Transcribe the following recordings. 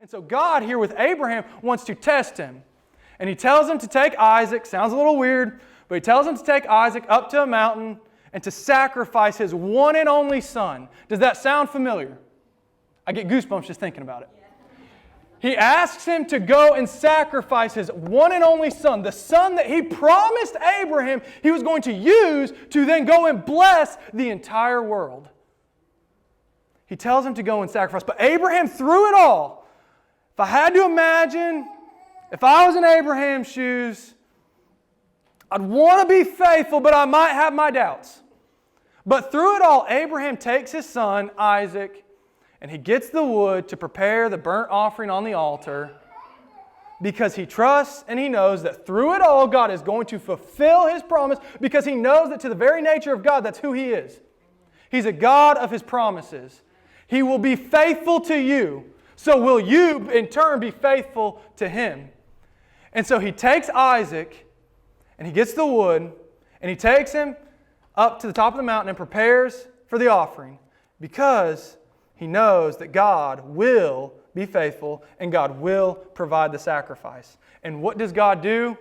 And so God here with Abraham wants to test him. And He tells him to take Isaac. Sounds a little weird, but He tells him to take Isaac up to a mountain and to sacrifice his one and only son. Does that sound familiar? I get goosebumps just thinking about it. He asks him to go and sacrifice his one and only son, the son that He promised Abraham He was going to use to then go and bless the entire world. He tells him to go and sacrifice. But Abraham, through it all, if I had to imagine, if I was in Abraham's shoes, I'd want to be faithful, but I might have my doubts. But through it all, Abraham takes his son, Isaac, and he gets the wood to prepare the burnt offering on the altar because he trusts and he knows that through it all, God is going to fulfill His promise because he knows that to the very nature of God, that's who He is. He's a God of His promises. He will be faithful to you. So will you, in turn, be faithful to Him. And so he takes Isaac and he gets the wood and he takes him up to the top of the mountain and prepares for the offering because he knows that God will be faithful and God will provide the sacrifice. And what does God do?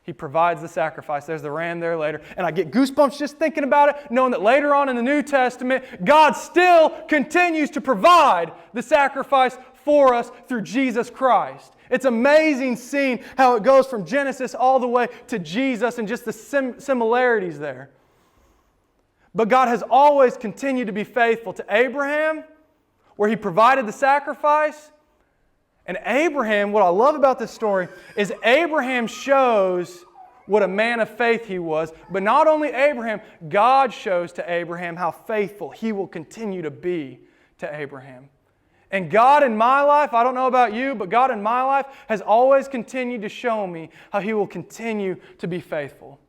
He provides the sacrifice. There's the ram there later. And I get goosebumps just thinking about it, knowing that later on in the New Testament, God still continues to provide the sacrifice for us through Jesus Christ. It's amazing seeing how it goes from Genesis all the way to Jesus and just the similarities there. But God has always continued to be faithful to Abraham, where He provided the sacrifice. And Abraham, what I love about this story is Abraham shows what a man of faith he was. But not only Abraham, God shows to Abraham how faithful He will continue to be to Abraham. And God in my life, I don't know about you, but God in my life has always continued to show me how He will continue to be faithful.